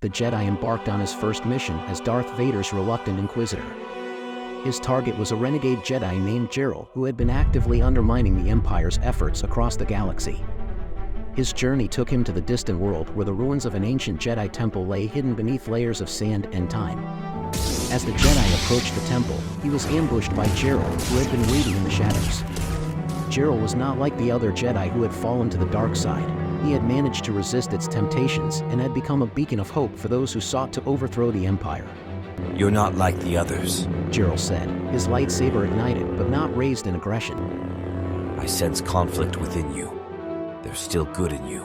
the Jedi embarked on his first mission as Darth Vader's reluctant Inquisitor. His target was a renegade Jedi named Gerald, who had been actively undermining the Empire's efforts across the galaxy. His journey took him to the distant world where the ruins of an ancient Jedi temple lay hidden beneath layers of sand and time. As the Jedi approached the temple, he was ambushed by Gerald, who had been waiting in the shadows. Gerald was not like the other Jedi who had fallen to the dark side. He had managed to resist its temptations and had become a beacon of hope for those who sought to overthrow the Empire. "You're not like the others," Gerald said, his lightsaber ignited but not raised in aggression. "I sense conflict within you. There's still good in you."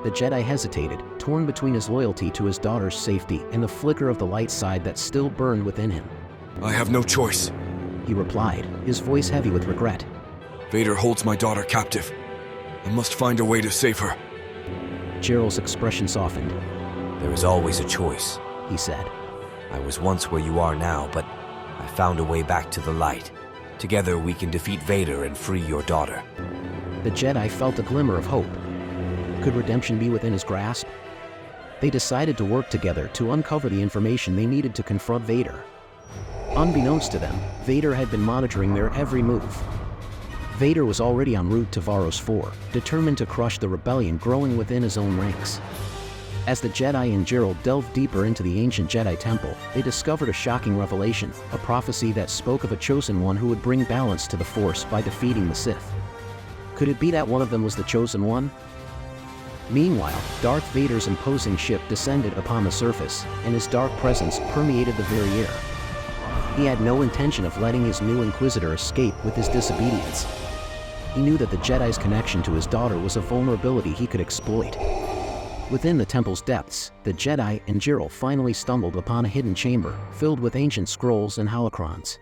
The Jedi hesitated, torn between his loyalty to his daughter's safety and the flicker of the light side that still burned within him. "I have no choice," he replied, his voice heavy with regret. "Vader holds my daughter captive. I must find a way to save her." Gerald's expression softened. "There is always a choice," he said. "I was once where you are now, but I found a way back to the light. Together we can defeat Vader and free your daughter." The Jedi felt a glimmer of hope. Could redemption be within his grasp? They decided to work together to uncover the information they needed to confront Vader. Unbeknownst to them, Vader had been monitoring their every move. Vader was already en route to Varos 4, determined to crush the rebellion growing within his own ranks. As the Jedi and Gerald delved deeper into the ancient Jedi temple, they discovered a shocking revelation, a prophecy that spoke of a chosen one who would bring balance to the Force by defeating the Sith. Could it be that one of them was the chosen one? Meanwhile, Darth Vader's imposing ship descended upon the surface, and his dark presence permeated the very air. He had no intention of letting his new Inquisitor escape with his disobedience. He knew that the Jedi's connection to his daughter was a vulnerability he could exploit. Within the temple's depths, the Jedi and Gerald finally stumbled upon a hidden chamber filled with ancient scrolls and holocrons.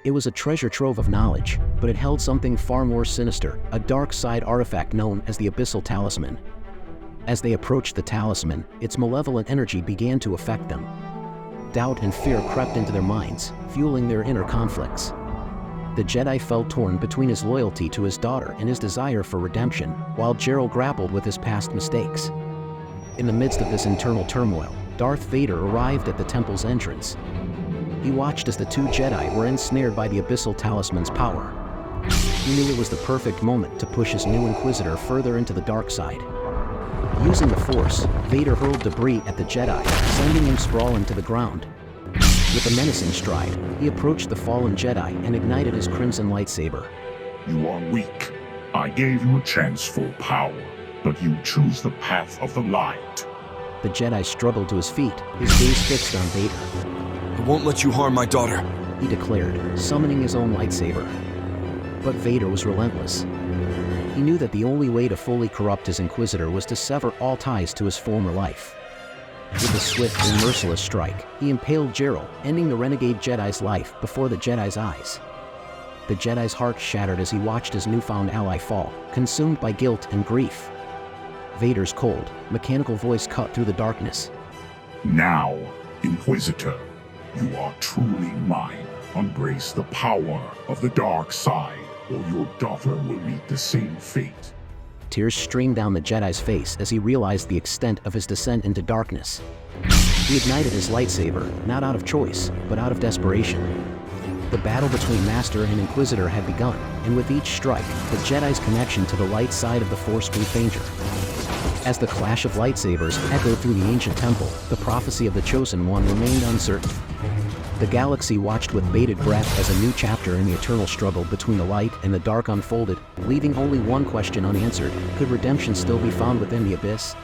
It was a treasure trove of knowledge, but it held something far more sinister, a dark side artifact known as the Abyssal Talisman. As they approached the talisman, its malevolent energy began to affect them. Doubt and fear crept into their minds, fueling their inner conflicts. The Jedi felt torn between his loyalty to his daughter and his desire for redemption, while Gerald grappled with his past mistakes. In the midst of this internal turmoil, Darth Vader arrived at the temple's entrance. He watched as the two Jedi were ensnared by the Abyssal Talisman's power. He knew it was the perfect moment to push his new Inquisitor further into the dark side. Using the Force, Vader hurled debris at the Jedi, sending him sprawling to the ground. With a menacing stride, he approached the fallen Jedi and ignited his crimson lightsaber. "You are weak. I gave you a chance for power, but you choose the path of the light." The Jedi struggled to his feet, his gaze fixed on Vader. "I won't let you harm my daughter," he declared, summoning his own lightsaber. But Vader was relentless. He knew that the only way to fully corrupt his Inquisitor was to sever all ties to his former life. With a swift and merciless strike, he impaled Gerald, ending the renegade Jedi's life before the Jedi's eyes. The Jedi's heart shattered as he watched his newfound ally fall, consumed by guilt and grief. Vader's cold, mechanical voice cut through the darkness. "Now, Inquisitor, you are truly mine. Embrace the power of the dark side, or your daughter will meet the same fate." Tears streamed down the Jedi's face as he realized the extent of his descent into darkness. He ignited his lightsaber, not out of choice, but out of desperation. The battle between Master and Inquisitor had begun, and with each strike, the Jedi's connection to the light side of the Force grew fainter. As the clash of lightsabers echoed through the ancient temple, the prophecy of the Chosen One remained uncertain. The galaxy watched with bated breath as a new chapter in the eternal struggle between the light and the dark unfolded, leaving only one question unanswered: could redemption still be found within the abyss?